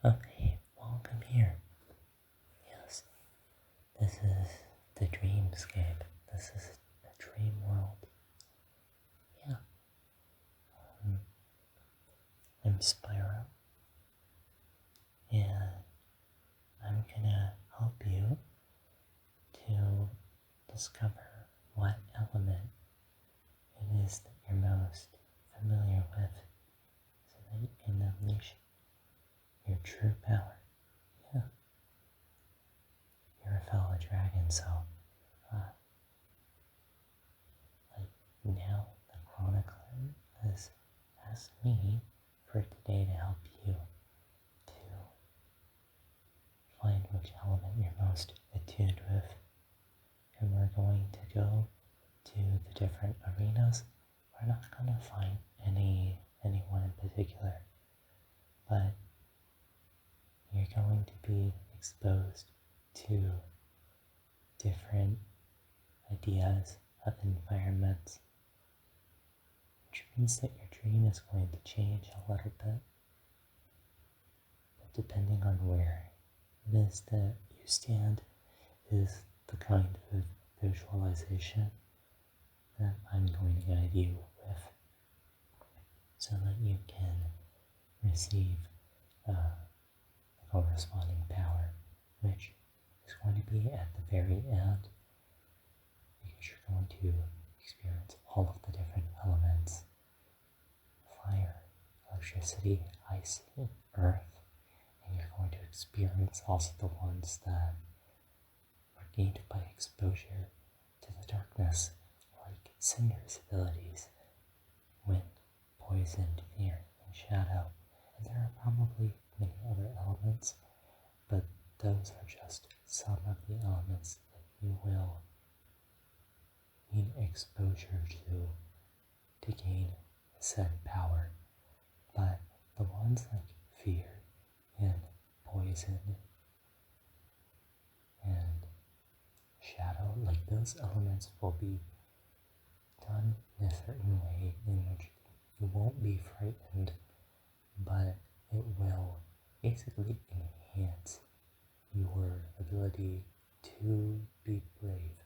Hey, welcome here. Yes, this is the dreamscape. This is a dream world. Yeah, um, I'm Spyro, and I'm gonna help you to discover what element it is that you're most familiar with so that you can unleash your true power. Yeah, you're a fellow dragon, so uh, like now the chronicler has asked me for today to help you to find which element you're most attuned with. And we're going to go to the different arenas. We're not going to find anyone in particular, but you're going to be exposed to different ideas of environments, which means that your dream is going to change a little bit. But depending on where it is that you stand is the kind of visualization that I'm going to guide you with so that you can receive the corresponding power, which is going to be at the very end because you're going to experience all of the different elements: fire, electricity, ice, earth, and you're going to experience also the ones that are gained by exposure to the darkness, like Cinder's abilities, wind, poison, fear, and shadow. And there are probably many other elements, but those are just some of the elements that you will need exposure to gain said power. But the ones like fear and poison and shadow, like those elements will be done in a certain way in which you won't be frightened, but it will basically enhance your ability to be brave,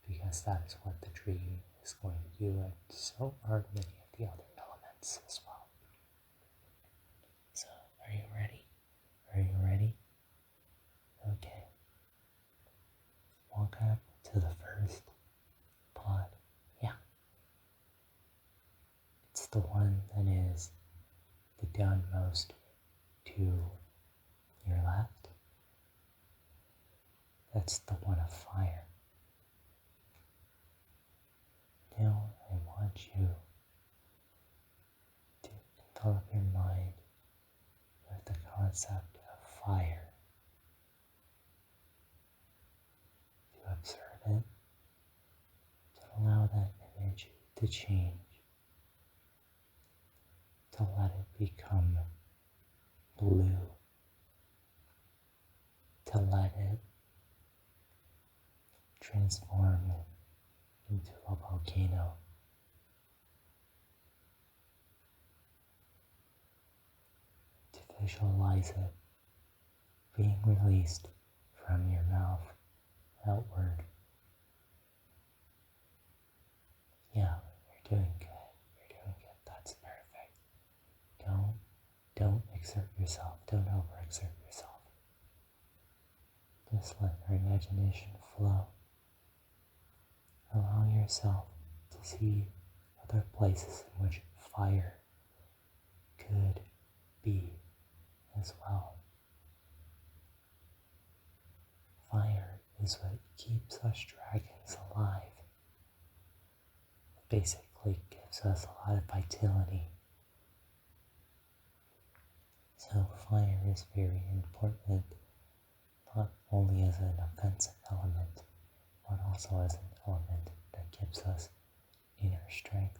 because that is what the dream is going to do, and so are many of the other elements as well. So, are you ready? Are you ready? Okay. Walk up to the first pod. Yeah. It's the one that is the downmost to your left. That's the one of fire. Now I want you to envelop your mind with the concept of fire, to observe it, to allow that image to change, to let it become blue, to let it transform into a volcano. To visualize it being released from your mouth outward. Yeah, you're doing good. You're doing good. That's perfect. Don't exert yourself. Don't overexert yourself. Just let your imagination flow. Allow yourself to see other places in which fire could be as well. Fire is what keeps us dragons alive. It basically gives us a lot of vitality. So fire is very important, not only as an offensive element, but also as an element that gives us inner strength.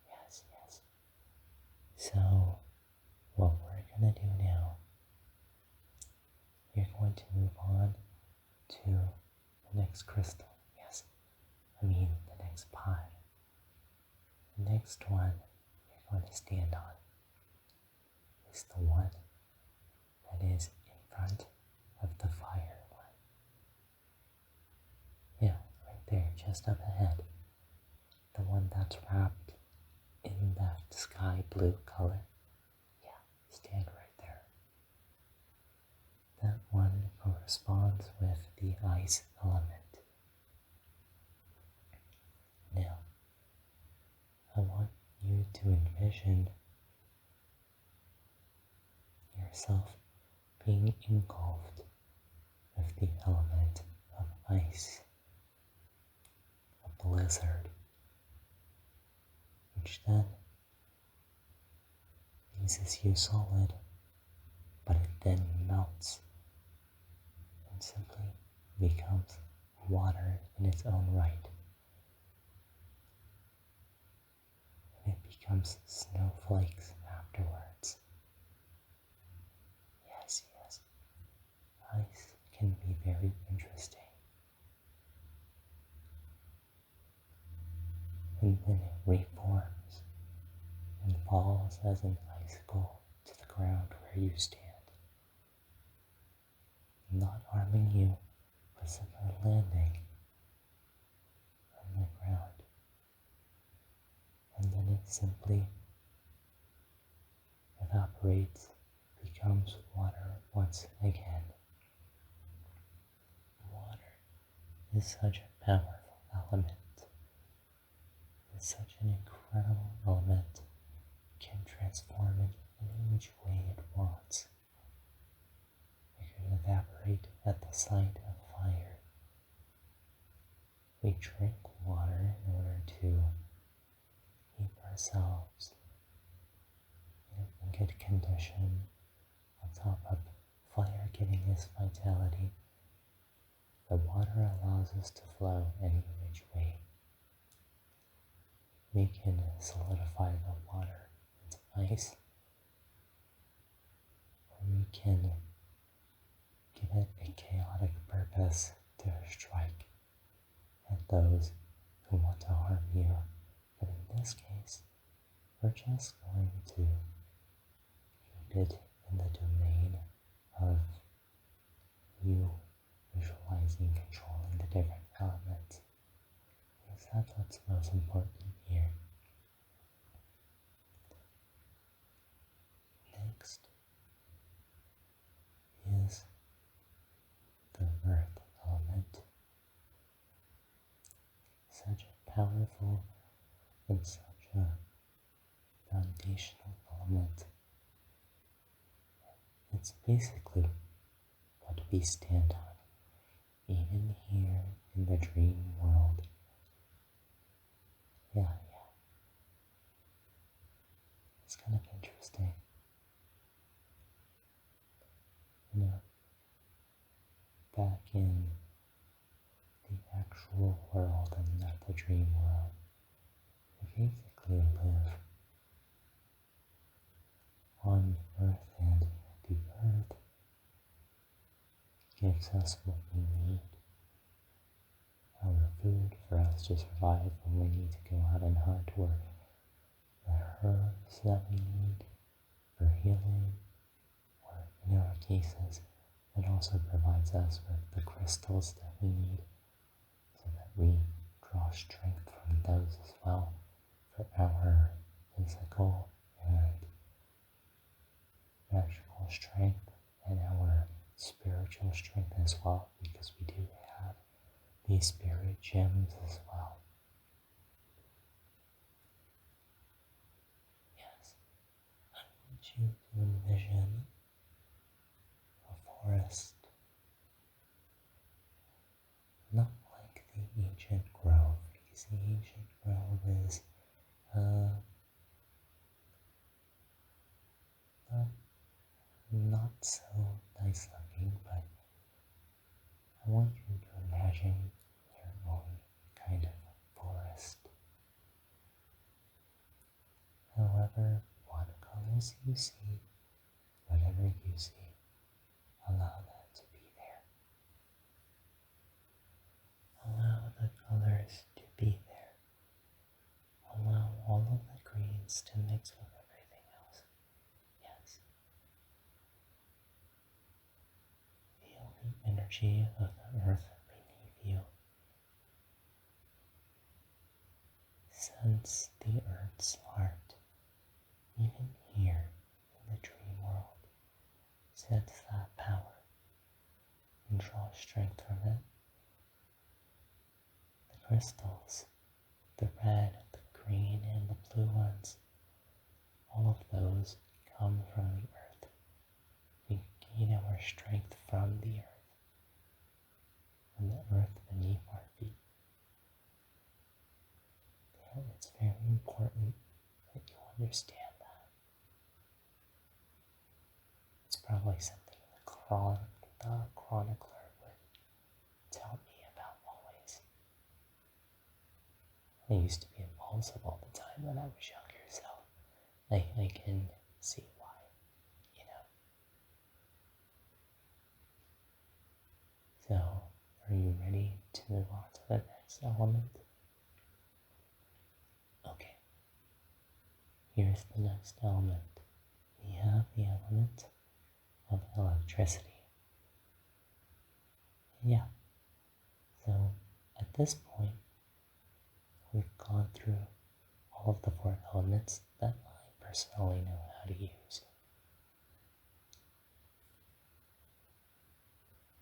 Yes, yes. So, what we're going to do now, you're going to move on to the next crystal. Yes, I mean the next pod. The next one you're going to stand on. is the one that is in front of the firelight. Yeah, right there, just up ahead. The one that's wrapped in that sky blue color. Yeah, stand right there. That one corresponds with the ice element. Now, I want you to envision yourself being engulfed with the element of ice, a blizzard, which then freezes you solid, but it then melts and simply becomes water in its own right. And it becomes snowflakes afterwards. Yes, yes, ice can be very interesting. And then it reforms and falls as an icicle to the ground where you stand, not harming you, but simply landing on the ground. And then it simply evaporates, becomes water once again. Water is such a powerful element. It's such an incredible element. It can transform it in any which way it wants. It can evaporate at the sight of fire. We drink water in order to keep ourselves in good condition, on top of fire giving us vitality. The water allows us to flow any which way. We can solidify the water into ice, or we can give it a chaotic purpose to strike at those who want to harm you. But in this case, we're just going to keep it in the domain of you visualizing, controlling the different elements. Because that's what's most important here. Next is the earth element. Such a powerful and such a foundational element. It's basically what we stand on, even here in the dream world. Yeah. It's kind of interesting. You know, back in the actual world and not the dream world, we basically live on Earth, and the Earth gives us what we need. Our food for us to survive when we need to go out and hunt, or the herbs that we need for healing, or in our cases, it also provides us with the crystals that we need so that we draw strength from those as well for our physical and magical strength and our spiritual strength as well, because we do have these spirit gems as well. Yes, I want you to envision a forest, not like the ancient grove, because the ancient grove is not so nice looking, but I want you to imagine your own kind of forest. However, what colors you see, whatever you see, allow that to be there. Allow the colors to be there. Allow all of the greens to mix with everything else. Yes, energy of the earth beneath you. Sense the earth's heart, even here in the dream world. Sense that power and draw strength from it. The crystals, the red, the green, and the blue ones, all of those come from the earth. We gain our strength from the earth, from the earth beneath our feet. And it's very important that you understand that. It's probably something the chronicler would tell me about always. I used to be impulsive all the time when I was younger, so I can see why, you know. So, are you ready to move on to the next element? Okay. Here's the next element. We have the element of electricity. Yeah. So, at this point, we've gone through all of the 4 elements that I personally know how to use.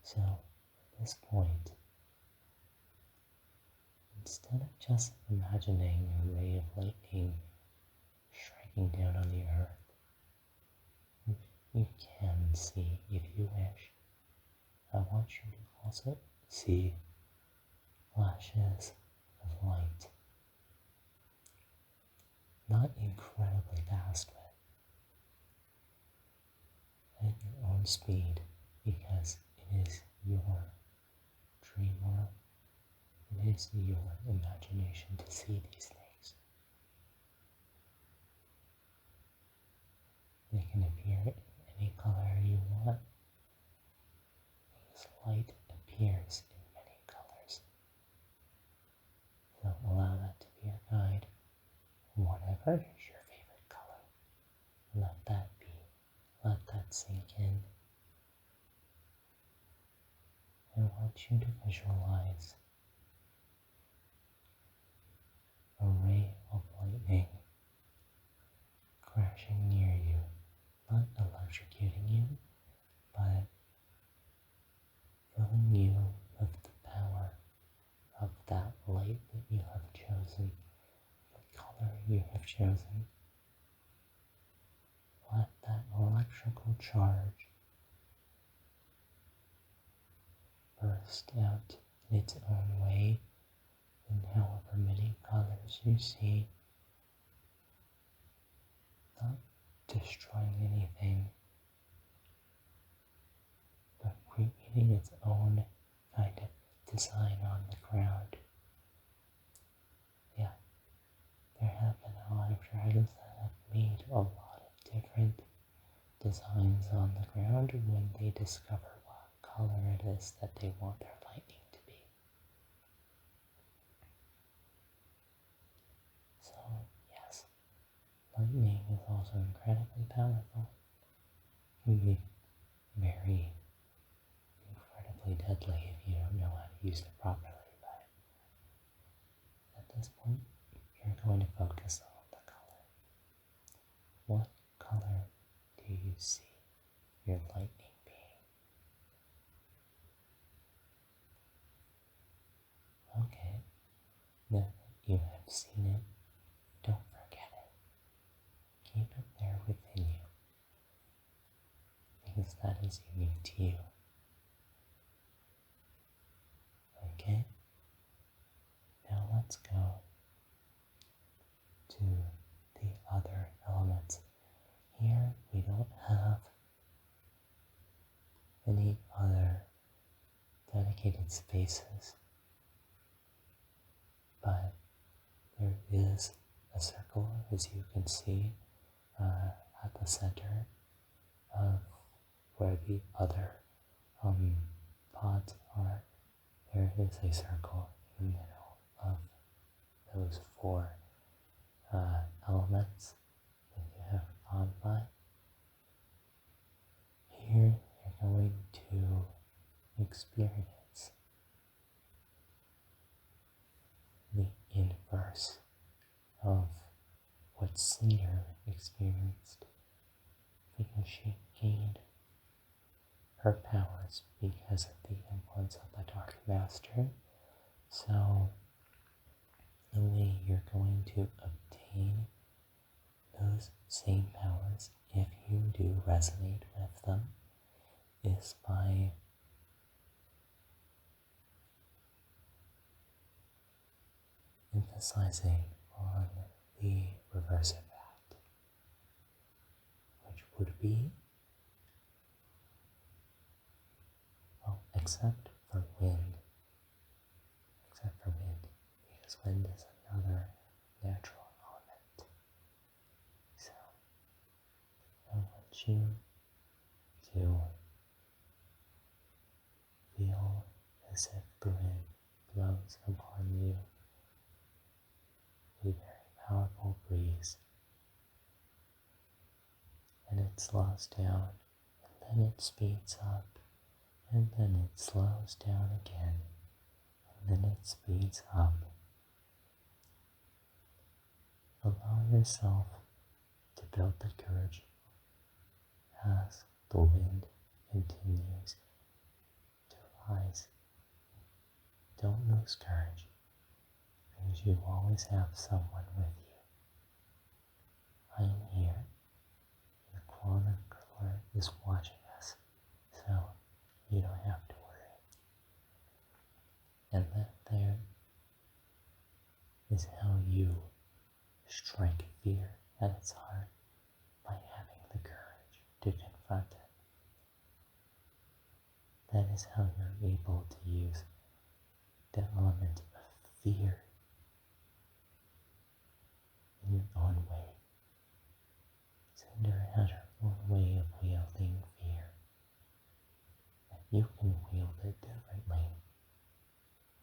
So, at this point, instead of just imagining a ray of lightning striking down on the earth, you can see, if you wish, I want you to also see flashes of light. Not incredibly fast, but at your own speed, because it is your dream world. It is your imagination to see these things. They can appear in any color you want, because light appears in many colors. So allow that to be your guide. Whatever is your favorite color, let that be. Let that sink in. I want you to visualize a ray of lightning crashing near you, not electrocuting you, but filling you with the power of that light that you have chosen, the color you have chosen. Let that electrical charge burst out in its own way, in however many colors you see, not destroying anything, but creating its own kind of design on the ground. Yeah, there have been a lot of dragons that have made a lot of different designs on the ground when they discover what color it is that they want their lightning to be. So, yes, lightning is also incredibly powerful. It can be very incredibly deadly if you don't know how to use it properly, but at this point, you're going to focus on the color. What color do you see your lightning being? Okay, now that you have seen it, don't forget it. Keep it there within you, because that is unique to you. Okay, now let's go to the other elements. Here we don't have any other dedicated spaces, but there is a circle, as you can see, at the center of where the other pods are. There is a circle in the middle of those 4 elements that you have gone by. Here you're going to experience the inverse of what Cinder experienced because she gained her powers because of the influence of the Dark Master. So the way you're going to obtain those same powers, if you do resonate with them, is by emphasizing on the reverse of that, which would be, well, except for wind, because wind is another natural element. So I want you to feel as if the wind blows upon you, a very powerful breeze, and it slows down, and then it speeds up, and then it slows down again, and then it speeds up. Allow yourself to build the courage as the wind continues to rise. Don't lose courage, because you always have someone with you. I am here. The chronicler is watching us, so you don't have to worry. And that there is how you strike fear at its heart, by having the courage to confront it. That is how you're able to use the element of fear in your own way. Cinder has her own way of wielding fear, and you can wield it differently.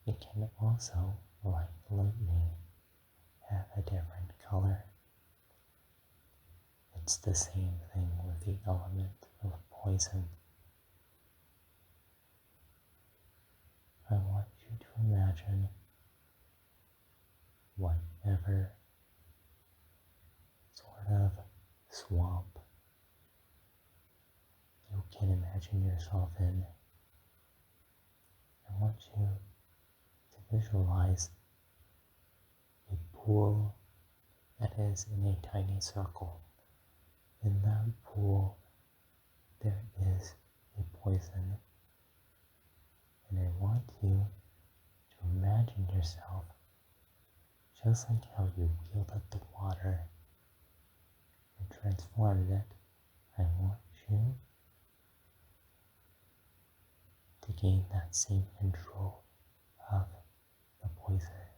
It can also, like lightning, have a different color. It's the same thing with the element of poison. I want you to imagine whatever sort of swamp you can imagine yourself in. I want you to visualize a pool that is in a tiny circle. In that pool, there is a poison, and I want you to imagine yourself just like how you wielded the water and transformed it. I want you to gain that same control of the poison.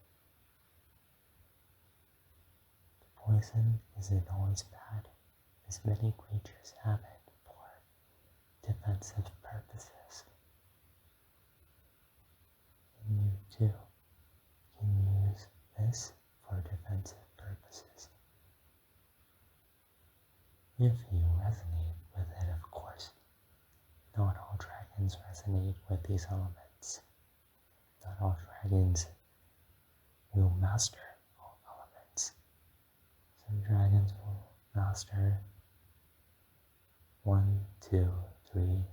The poison isn't always bad, as many creatures have it for defensive purposes. And you too can use this for defensive purposes. If you resonate with it, of course. Not all dragons resonate with these elements. Not all dragons will master all elements. Some dragons will master 1, 2, 3.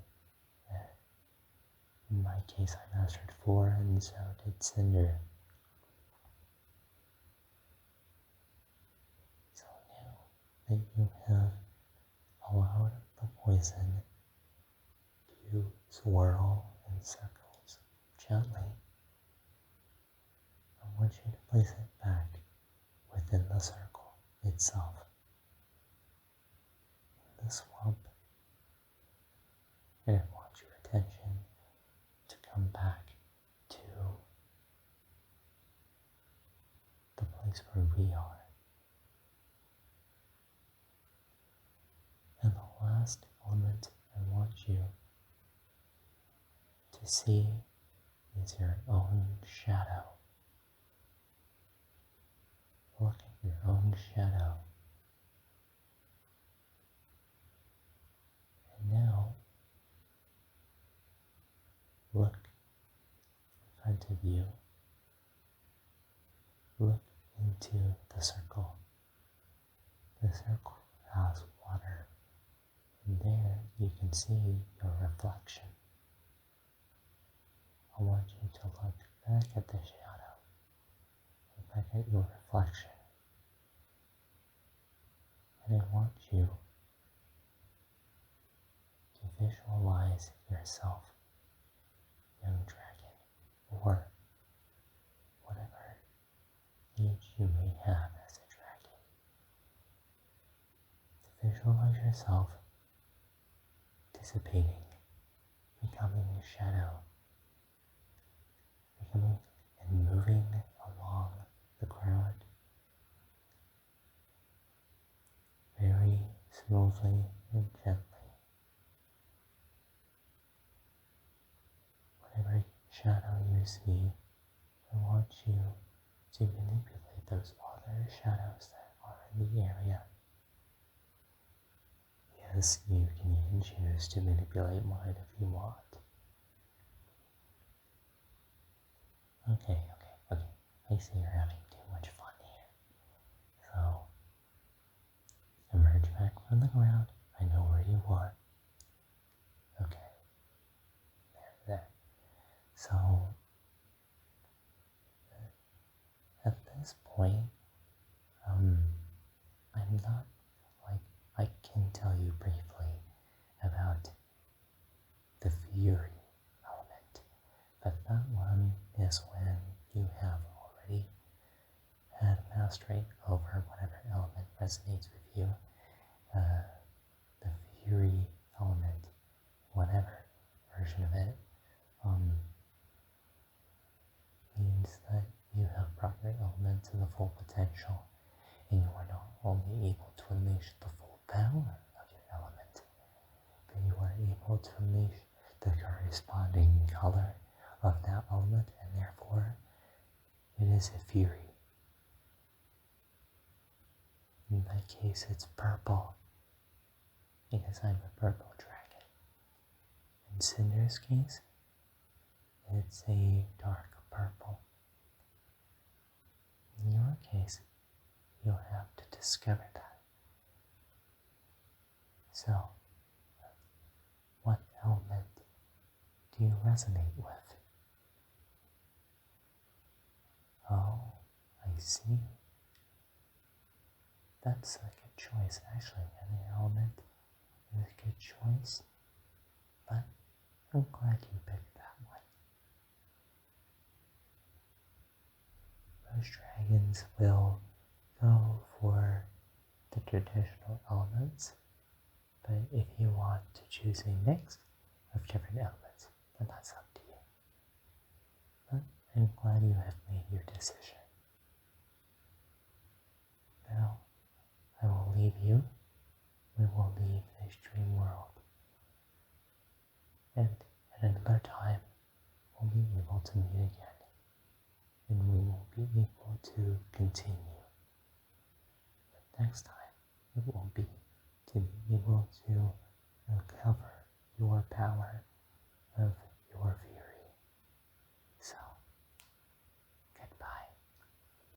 In my case, I mastered 4, and so did Cinder. So now that you have allowed the poison to swirl in circles gently, I want you to place it back within the circle itself. In the swamp, and I want your attention to come back to the place where we are. And the last element I want you to see is your own shadow. Look at your own shadow. And now, look front of you, look into the circle. The circle has water, and there you can see your reflection. I want you to look back at the shadow, and back at your reflection, and I want you to visualize yourself, young dragon, or whatever age you may have as a dragon. To visualize yourself dissipating, becoming a shadow, becoming and moving along the ground very smoothly and gently. Whatever shadow you see, I want you to manipulate those other shadows that are in the area. Yes, you can even choose to manipulate mine if you want. Okay. I see you're having too much fun here. So, emerge back from the ground. I know where you are. Okay. There. So, at this point, I'm not, I can tell you briefly about the Fury element, but that one is when you have already had mastery over whatever element resonates with you. The Fury element, whatever version of it, means that you have brought your element to the full potential, and you are not only able to unleash the full power of your element, but you are able to unleash the corresponding color of that element, and therefore it is a fury. In my case, it's purple, because I'm a purple dragon. In Cinder's case, it's a dark purple. In your case, you'll have to discover that. So, what element do you resonate with? Oh, I see. That's a good choice, actually. Any element is a good choice, but I'm glad you picked that one. Most dragons will go for the traditional elements, but if you want to choose a mix of different elements, then that's up to you. But I'm glad you have made your decision. Now, I will leave you. We will leave this dream world. And at another time, we'll be able to meet again. And we will be able to continue. But next time, it will be to be able to uncover your power of your future.